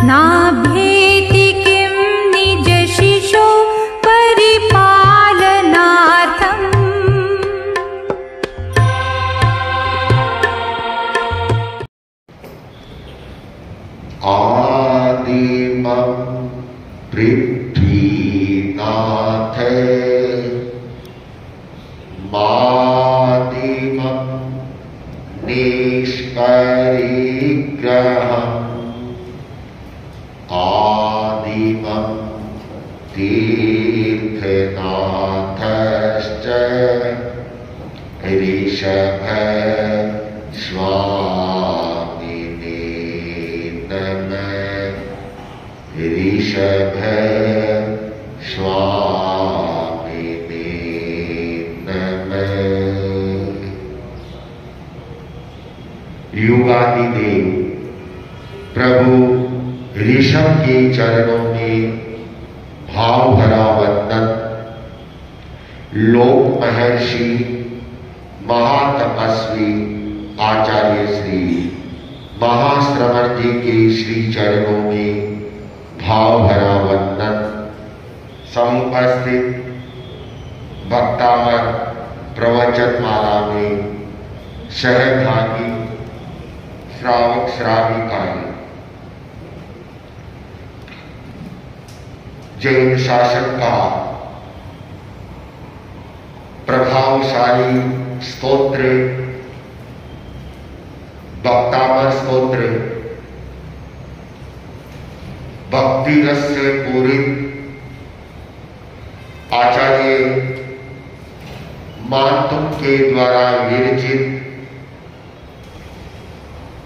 नाभेति किं निजशिशो परिपालनार्थम्। आदिमं पृथ्वीनाथ मादिमं निष्परिग्रहम् आदिमं तीर्थनाथश्च ऋषभस्वामिने नमः। ऋषभस्वामिने नमः। युगादिदेव प्रभु ऋषभ के चरणों में भाव भरा वंदन। लोक महर्षि महातपस्वी आचार्य श्री महाश्रवण जी के श्री चरणों में भाव भरा वंदन। समुपस्थित भक्तावर प्रवचन माला में सहभागी श्रावक श्राविकाएं, जैन शासन का प्रभावशाली स्तोत्र भक्तामर स्तोत्र भक्ति रस से पूरित आचार्य मानतुम के द्वारा विरचित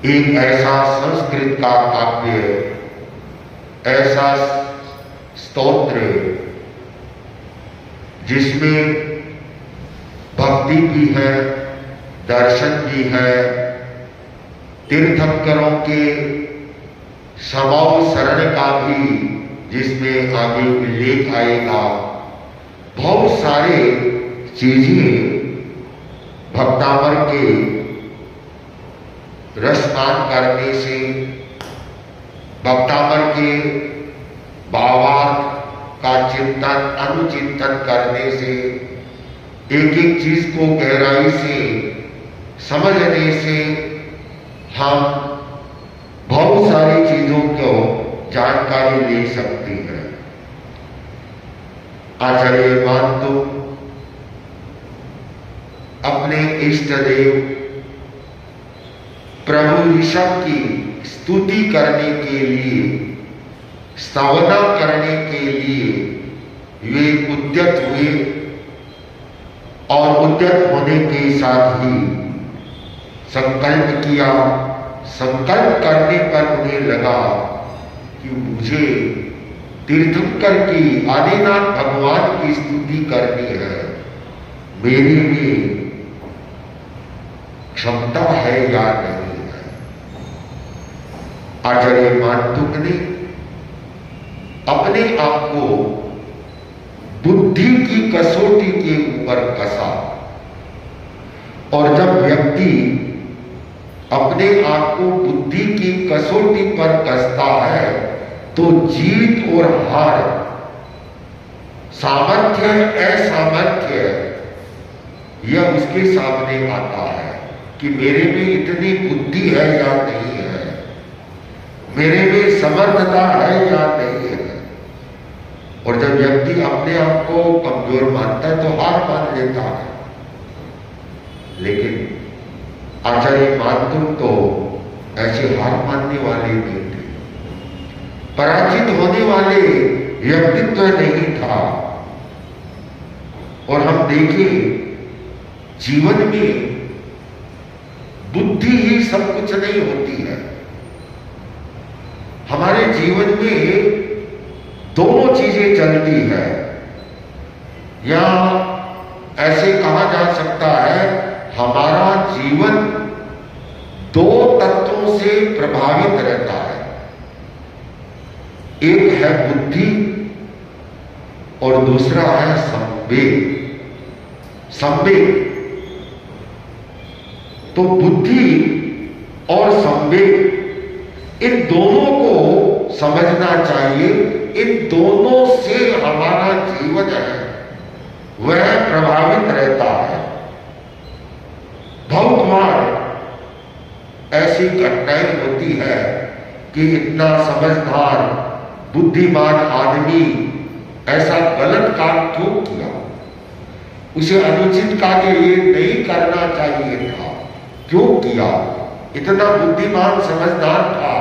एक ऐसा संस्कृत का काव्य, ऐसा स्तोत्र जिसमें भक्ति भी है, दर्शन भी है, तीर्थंकरों के समौ शरण का भी जिसमें आगे उल्लेख आएगा। बहुत सारे चीजें भक्तामर के रसपान करने से, भक्तामर के भावार्थ का चिंतन अनुचिंतन करने से, एक एक चीज को गहराई से समझने से हम बहुत सारी चीजों को जानकारी ले सकते हैं। आचार्य मानतु अपने इष्ट देव प्रभु ऋषभ की स्तुति करने के लिए, स्तवना करने के लिए वे उद्यत हुए और उद्यत होने के साथ ही संकल्प किया। संकल्प करने पर उन्हें लगा कि मुझे तीर्थंकर की आदिनाथ भगवान की स्तुति करनी है, मेरे में क्षमता है या नहीं है। आचार्य मानतुक ने अपने आप को बुद्धि की कसौटी के ऊपर कसा, और जब व्यक्ति अपने आप को बुद्धि की कसौटी पर कसता है तो जीत और हार, सामर्थ्य असामर्थ्य यह उसके सामने आता है कि मेरे में इतनी बुद्धि है या नहीं है, मेरे में समर्थता है या नहीं है। और जब व्यक्ति अपने आप को कमजोर मानता है तो हार मान लेता है। लेकिन आचार्य मानतुम तो ऐसे हार मानने वाले नहीं थे, पराजित होने वाले व्यक्तित्व नहीं था। और हम देखें जीवन में बुद्धि ही सब कुछ नहीं होती है। हमारे जीवन में दोनों चीजें चलती है, या ऐसे कहा जा सकता है हमारा जीवन दो तत्वों से प्रभावित रहता है। एक है बुद्धि और दूसरा है संवेग। संवेग तो बुद्धि और संवेग, इन दोनों को समझना चाहिए। इन दोनों से हमारा जीवन है वह प्रभावित रहता है। बहुत बार ऐसी घटनाएं होती है कि इतना समझदार बुद्धिमान आदमी ऐसा गलत काम क्यों किया, उसे अनुचित कार्य ये नहीं करना चाहिए था, क्यों किया, इतना बुद्धिमान समझदार था।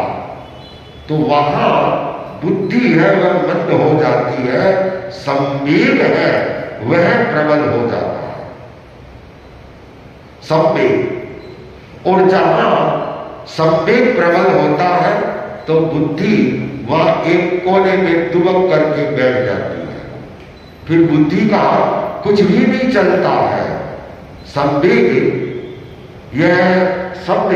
तो वहां बुद्धि है वह मंद हो जाती है, संवेग है वह प्रबल हो जाता है। संवेग, और जहां संवेग प्रबल होता है तो बुद्धि वहां एक कोने में दुबक करके बैठ जाती है, फिर बुद्धि का कुछ भी नहीं चलता है। संवेग यह शब्द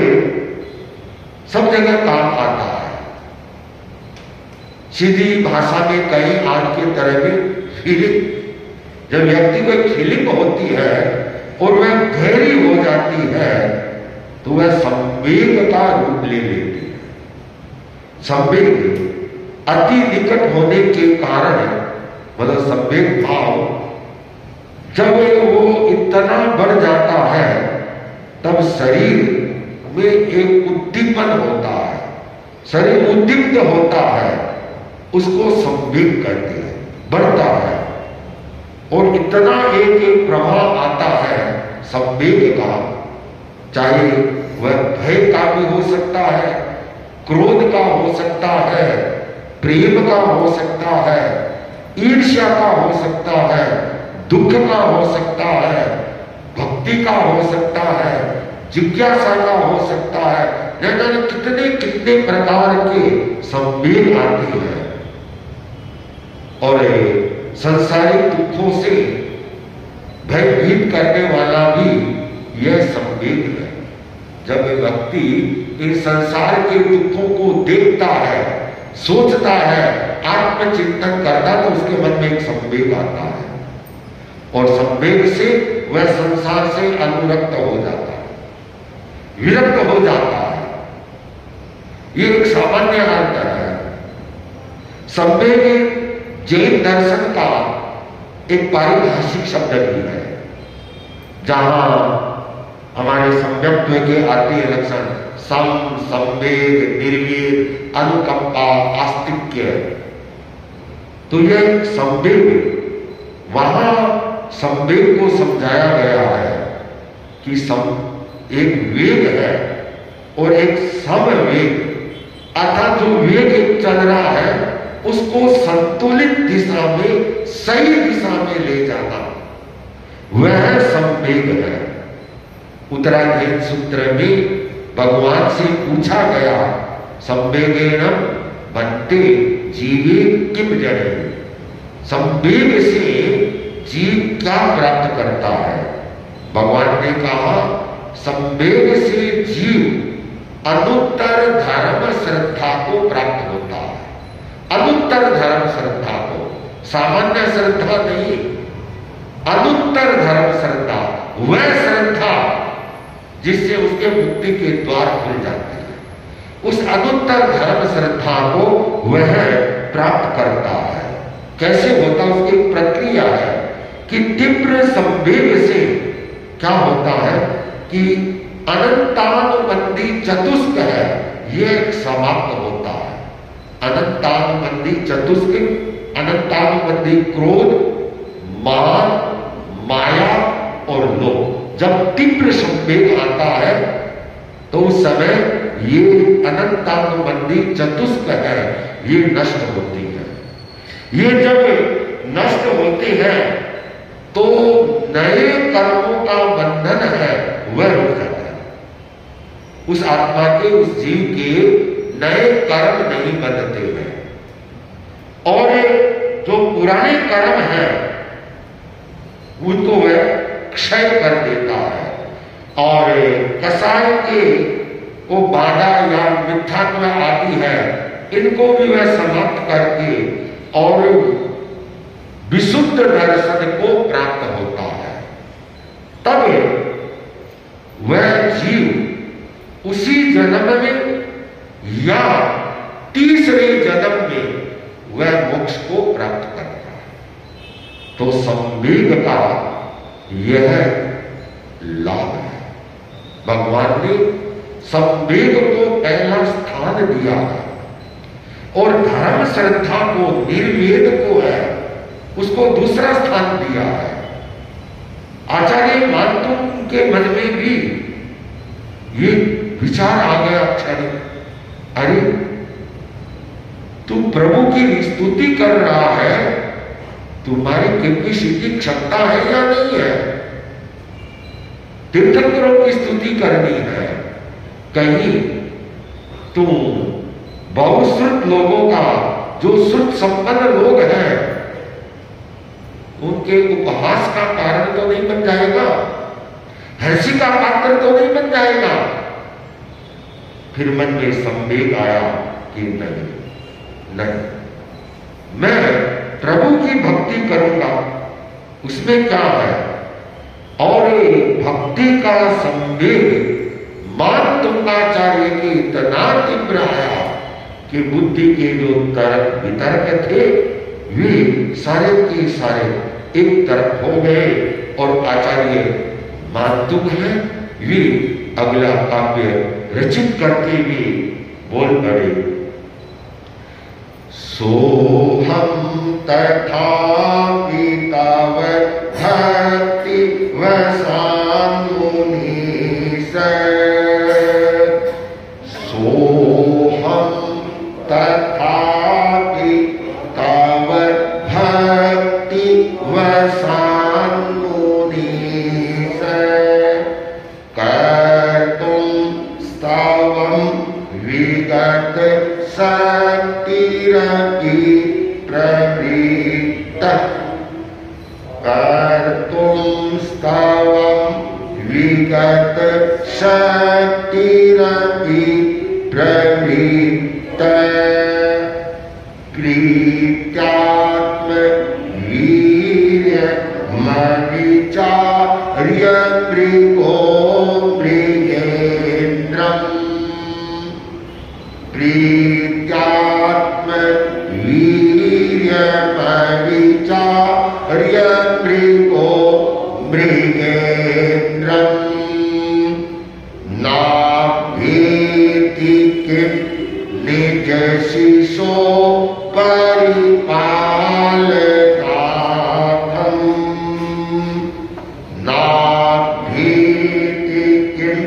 सब जगह काम आता है। सीधी भाषा में कहीं आज के तरह में फीलिंग, जब व्यक्ति को एक फीलिंग होती है और वह गहरी हो जाती है तो वह संवेग का रूप ले लेती है। संवेग अति निकट होने के कारण, मतलब संवेग भाव जब वो इतना बढ़ जाता है तब शरीर में एक उद्दीपन होता है, शरीर उद्दीप्त होता है, उसको संवेग कहते हैं, बढ़ता है। और इतना एक प्रभाव आता है संवेग का, चाहे वह भय का भी हो सकता है, क्रोध का हो सकता है, प्रेम का हो सकता है, ईर्ष्या का हो सकता है, दुख का हो सकता है, भक्ति का हो सकता है, जिज्ञासा का हो सकता है, न जाने कितने कितने प्रकार के संवेग आते हैं। और संसारिक दुखों से भयभीत करने वाला भी यह संवेग है। जब व्यक्ति इन संसार के दुखों को देखता है, सोचता है, आत्मचिंतन करता है, तो उसके मन में एक संवेग आता है और संवेग से वह संसार से अनुरक्त हो जाता है, विरक्त हो जाता है। ये एक सामान्य अर्थ है। संवेग जैन दर्शन का एक पारिभाषिक शब्द भी है, जहां हमारे सम्यक्त्व के आते लक्षण सम, संवेग, निर्वेद, अनुकंपा, आस्तिक्य, तो यह संवेग, वहां संवेग को समझाया गया है कि एक वेग है और एक समवेग, अर्थात जो वेग चल रहा है उसको संतुलित दिशा में, सही दिशा में ले जाना, वह संवेग है। उत्तरायण सूत्र में भगवान से पूछा गया, संवेगेन बनते जीवे किम जड़े, संवेग से जीव क्या प्राप्त करता है। भगवान ने कहा, संवेग से जीव अनुत्तर धर्म श्रद्धा को प्राप्त होता है। अनुत्तर धर्म श्रद्धा को, सामान्य श्रद्धा नहीं, अनुत्तर धर्म श्रद्धा, वह श्रद्धा जिससे उसके मुक्ति के द्वार खुल जाते हैं, उस अनुत्तर धर्म श्रद्धा को वह प्राप्त करता है। कैसे होता, उसकी प्रक्रिया है कि तीव्र संवेग से क्या होता है कि अनंतानुबंधी चतुष्क है, यह समाप्त होता है। अनंतानुबंधी चतुष्क, अनंतानुबंधी क्रोध, मान, माया और लोभ, जब तीव्र संवेग आता है तो उस समय ये अनंतानुबंधी चतुष्क है, ये नष्ट होती है। ये जब नष्ट होती है तो नए कर्मों का बंधन है वह रुक जाता है। उस आत्मा के, उस जीव के नए कर्म नहीं बनते हैं और जो पुराने कर्म हैं उनको वह क्षय कर देता है और कसाय के वो बाधा या मिथ्यात्व आदि है, इनको भी वह समाप्त करके और विशुद्ध दर्शन को प्राप्त होता है। तब वह जीव उसी जन्म में या तीसरे तीसरे जन्म में वह मोक्ष को प्राप्त करता है। तो संवेग का यह लाभ है। भगवान ने संवेग को पहला स्थान दिया है और धर्म श्रद्धा को, निर्वेद को है उसको दूसरा स्थान दिया है। आचार्य मानतु के मन में भी ये विचार आ गया क्षण, अरे तू प्रभु की स्तुति कर रहा है, तुम्हारी कैपेसिटी क्षमता है या नहीं है? तीर्थंकरों की स्तुति करनी है, कहीं तुम बहुश्रुत लोगों का, जो श्रुत संपन्न लोग हैं, उनके उपहास का कारण तो नहीं बन जाएगा, हर्षी का पात्र तो नहीं बन जाएगा। फिर मन में संवेग आया कि नहीं, मैं प्रभु की भक्ति करूंगा, उसमें क्या है? और भक्ति का संवेग मान तुंगाचार्य की इतना तीव्र आया कि बुद्धि के जो तर्क वितर्क थे वे सारे के सारे एक तरफ हो गए और आचार्य मानतुक है वे अगला काव्य रचित करते हुए बोल पड़े। सोहम तथापि तव भक्ति वसान मुनीश, सोहम तथापि तव भक्ति वसान मुनीश, कर्तुं स्तवं विगत शक्तिरपि प्रवृत्तः, कर्तुं स्तवं विगत शक्तिरपि प्रवृत्तः, प्रीत्यात्म वीर्य मविचार्य प्रियो मृगेन्द्रम्, प्रीत्यात्म वीर्य मविचार्य प्रियो मृगेन्द्रम्, नाभेति किं निज शिशो परिपालनार्थम्, नाभेति किं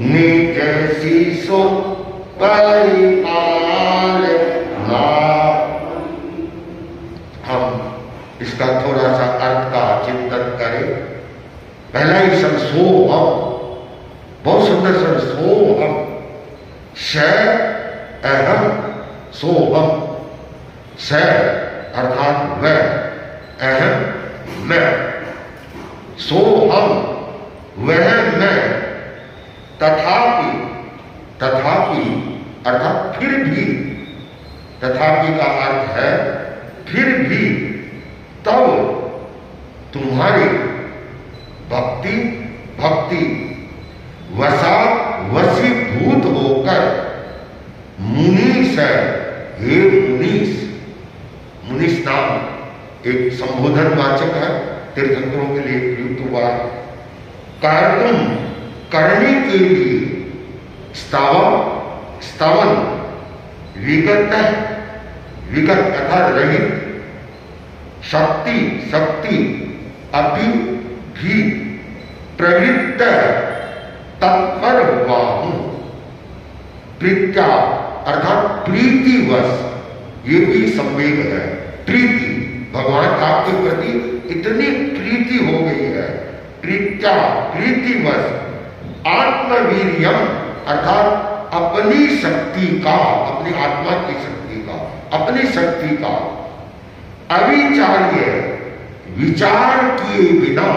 निज शिशो हम इसका थोड़ा सा अर्थ का चिंतन करें। पहला ही शब्द सोहम, बहुत सुंदर शब्द सोहम, श अहम सोहम, स अर्थात वह, अहम मैं, सोहम वह मैं, तथापि, तथापि अर्थात फिर भी, तथापि का अर्थ है फिर भी, तब तुम्हारी भक्ति भक्ति वसा वशीभूत होकर मुनीस है, हे मुनीस, मुनीस नाम एक संबोधन वाचक है, तीर्थंकरों के लिए प्रयुक्त हुआ है। कर्तुम करने के लिए, स्तवम स्तवन, विगत विगत अर्थात रहित, शक्ति शक्ति, अभी भी, प्रवृत्त तत्पर हुआ हूं, प्रीत्या अर्थात प्रीतिवश, ये भी संवेग है, प्रीति, भगवान आपके प्रति इतनी प्रीति हो गई है, प्रीत्या प्रीतिवश, आत्मवीर्यम अर्थात अपनी शक्ति का, अपनी आत्मा की शक्ति का, अपनी शक्ति का, अविचार्य विचार किए बिना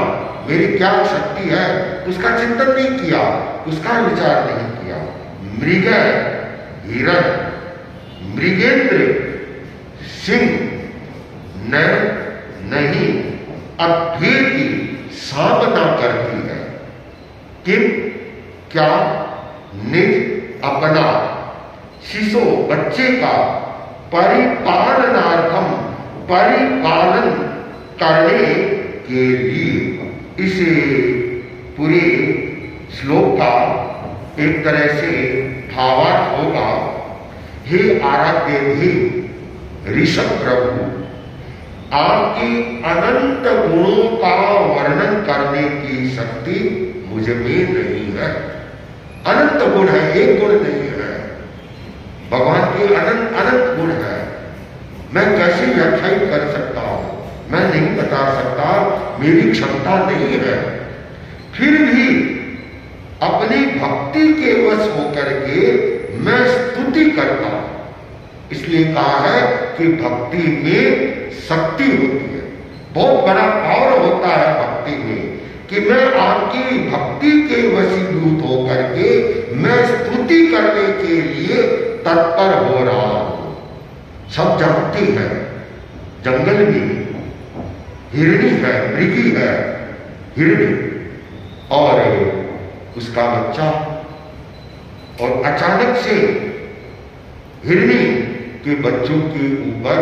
मेरी क्या शक्ति है उसका चिंतन नहीं किया, उसका विचार नहीं किया। मृग हिरण, मृगेंद्र सिंह, न नहीं, अभेदी सामना करती है, किम क्या, निज अपना, शिशो बच्चे का, परिपालनार्थम, परिपालन करने के लिए। इस पूरे श्लोक का एक तरह से भावार्थ होगा, हे आराध्य देव ऋषभ प्रभु, आपकी अनंत गुणों का वर्णन करने की शक्ति मुझ में नहीं है। अनंत गुण है, एक गुण नहीं है। भगवान के अनंत अनंत गुण है। मैं कैसे व्याख्यायित कर सकता हूं? मैं नहीं बता सकता, मेरी क्षमता नहीं है। फिर भी अपनी भक्ति के वश होकर के मैं स्तुति करता हूं। इसलिए कहा है कि भक्ति में शक्ति होती है, बहुत बड़ा पावर होता है भक्ति में, कि मैं आपकी भक्ति के वशीभूत होकर के मैं स्तुति करने के लिए तत्पर हो रहा हूं। सब जानती है, जंगल में हिरणी है, मृगी है हिरणी, और उसका बच्चा, और अचानक से हिरणी के बच्चों के ऊपर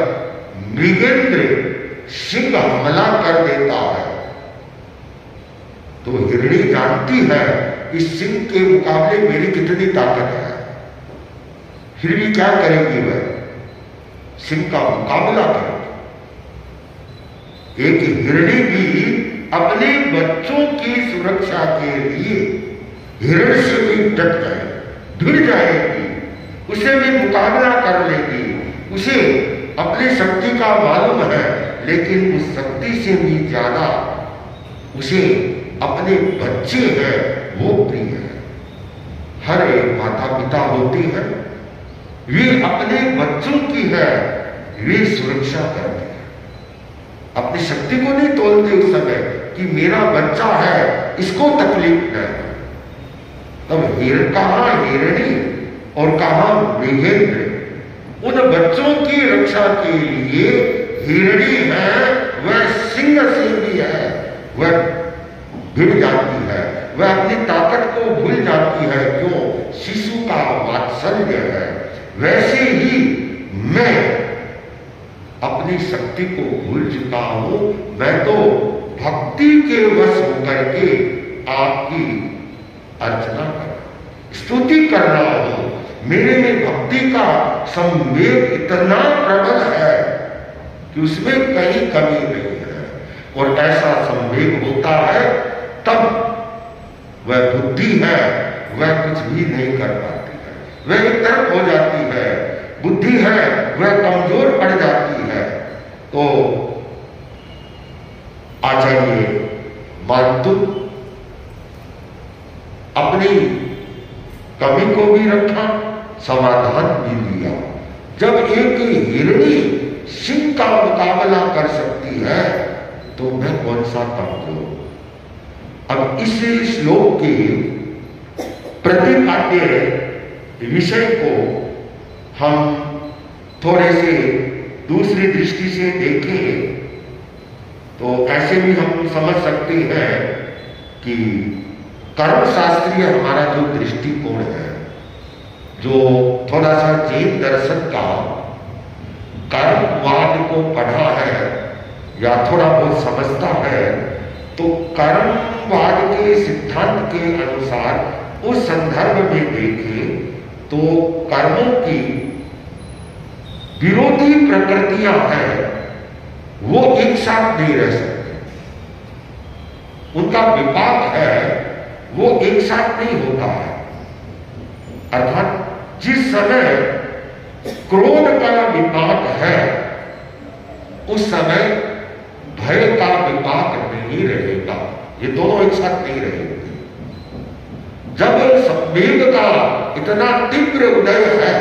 मृगेंद्र सिंह हमला कर देता है। तो हिरणी जानती है इस सिंह के मुकाबले मेरी कितनी ताकत है। फिर भी क्या करेगी वह? सिंह का मुकाबला करेगी। एक हिरणी भी अपने बच्चों की सुरक्षा के लिए हिरण से भी डट जाए, भिड़ जाएगी, उसे भी मुकाबला कर लेगी। उसे अपनी शक्ति का मालूम है, लेकिन उस शक्ति से भी ज्यादा उसे अपने बच्चे हैं वो प्रिय है। हर एक माता पिता होती है, वे अपने बच्चों की है, वे सुरक्षा करते हैं, अपनी शक्ति को नहीं तोलते उस समय कि मेरा बच्चा है, इसको तकलीफ नहीं। तब कहां हिरणी और कहां मृगेंद्र, उन बच्चों की रक्षा के लिए हिरणी है, वह सिंह से भी है, वह भिड़ जाती है, वह अपनी ताकत को भूल जाती है। क्यों? शिशु का वात्सल्य है। वैसे ही मैं अपनी शक्ति को भूल चुका हूं। मैं तो भक्ति के वश होकर के आपकी अर्चना कर, स्तुति कर रहा हूं। मेरे में भक्ति का संवेग इतना प्रबल है कि उसमें कहीं कमी नहीं है। और ऐसा संवेग होता है तब वह बुद्धि है, वह कुछ भी नहीं कर पाती है, वह एक तरफ हो जाती है। बुद्धि है वह कमजोर पड़ जाती है। तो आचार्य मातु अपनी कमी को भी रखा, समाधान भी दिया। जब एक हिरणी सिंह का मुकाबला कर सकती है तो मैं कौन सा कमजोर। अब इस श्लोक के प्रतिपाद्य विषय को हम थोड़े से दूसरी दृष्टि से देखें तो ऐसे भी हम समझ सकते हैं कि कर्मशास्त्रीय हमारा जो दृष्टिकोण है, जो थोड़ा सा जैन दर्शन का कर्मवाद को पढ़ा है या थोड़ा बहुत समझता है, तो कर्मवाद के सिद्धांत के अनुसार उस संदर्भ में देखें तो कर्मों की विरोधी प्रकृतियां हैं, वो एक साथ नहीं रह सकते। उनका विपाक है वो एक साथ नहीं होता है। अर्थात जिस समय क्रोध का विपाक है उस समय भय का विपाक नहीं रहेगा। ये दोनों एक साथ नहीं रहेंगे। जब संवेग का इतना तीव्र उदय है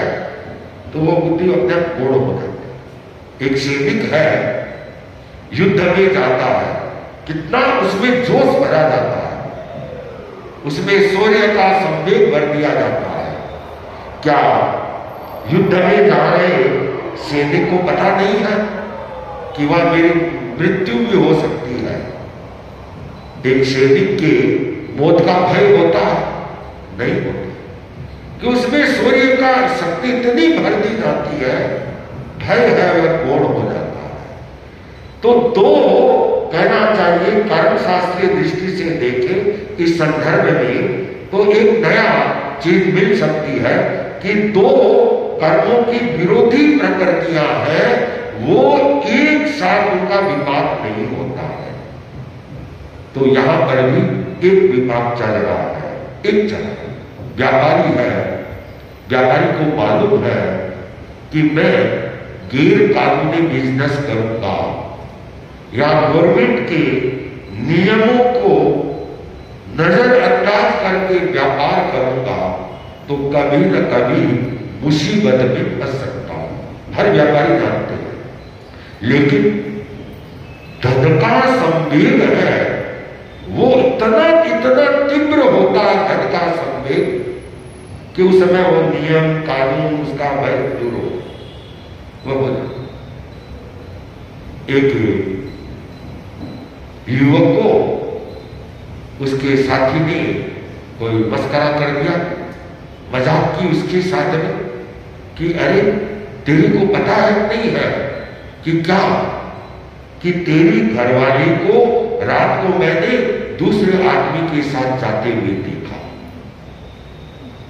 तो वो बुद्धि अपने आप पूर्ण हो जाती है। एक सैनिक है, युद्ध में जाता है, कितना उसमें जोश भरा जाता है, उसमें शौर्य का संवेग भर दिया जाता है। क्या युद्ध में जा रहे सैनिक को पता नहीं है कि वह मेरी मृत्यु भी हो सकती है? एक सैनिक के मौत का भय होता है? नहीं होता, कि उसमें शौर्य का शक्ति इतनी भर दी जाती है भय है वह कोण हो जाता है। तो दो कहना चाहिए कर्म शास्त्रीय दृष्टि से देखें इस संदर्भ में तो एक नया चीज मिल सकती है कि दो कर्मों की विरोधी प्रकृतियां हैं, वो एक साथ उनका विपाक नहीं होता है। तो यहां पर भी एक विपाक चल रहा है, एक चल रहा है। व्यापारी है, व्यापारी को मालूम है कि मैं गैर कानूनी बिजनेस करूंगा या गवर्नमेंट के नियमों को नजरअंदाज करके व्यापार करूंगा तो कभी न कभी मुसीबत में फंस सकता हूं। हर व्यापारी जानते हैं, लेकिन धन का संवेग है वो इतना तीव्र होता है, धन का संवेग, कि उस समय वो नियम कानून उसका भय दूर हो। वो एक युवक को उसके साथी ने कोई मस्करा कर दिया, मजाक की उसके साथ में कि अरे तेरे को पता है नहीं है कि क्या कि तेरी घरवाली को रात को मैंने दूसरे आदमी के साथ जाते हुए देखा।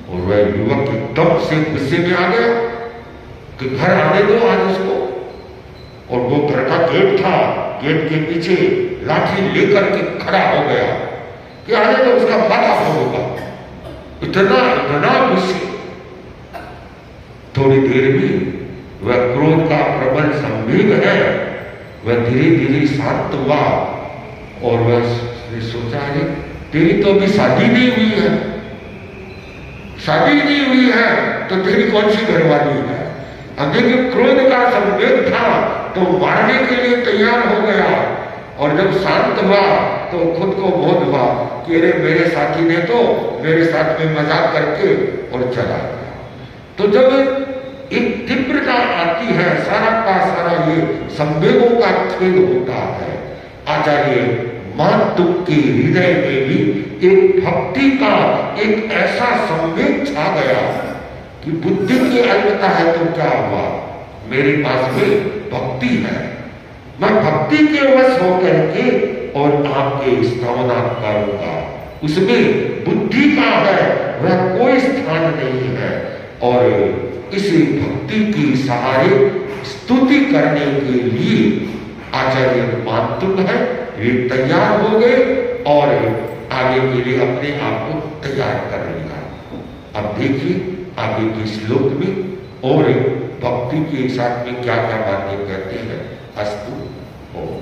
और वह युवक एकदम से गुस्से में आ गया कि घर आने दो आज उसको। और वो घर का गेट था, गेट के पीछे लाठी लेकर के खड़ा हो गया कि आने तो उसका माथा होगा। इतना गुस्से। थोड़ी देर में वह क्रोध का प्रबल संवेग है वह धीरे धीरे शांत हुआ और वह सोचा है तेरी तो अभी शादी नहीं हुई है, शादी नहीं हुई है तो तेरी कौन सी घरवाली है। अब देखिए क्रोध का संवेग था तो मारने के लिए तैयार हो गया, और जब शांत हुआ तो खुद को बोध हुआ कि अरे मेरे साथी ने तो मेरे साथ में मजाक करके और चला गया। तो जब एक तीव्रता आती है, सारा का सारा ये संवेगों का खेल होता है। आचार्य मातुक के हृदय में भी एक भक्ति का एक ऐसा संवेग छा गया कि बुद्धि की अल्पता है तो क्या हुआ, मेरे पास में भक्ति है, मैं भक्ति के वश होकर के और आपके स्तवना करूंगा। उसमें बुद्धि का है वह कोई स्थान नहीं है। और इस भक्ति की सहारे स्तुति करने के लिए आचार्य मातुक है, वे तैयार हो गए और आगे के लिए अपने आप को तैयार कर लिया। अब देखिए आगे के श्लोक में और भक्ति के साथ में क्या क्या बातें कहते हैं। अस्तु ओम।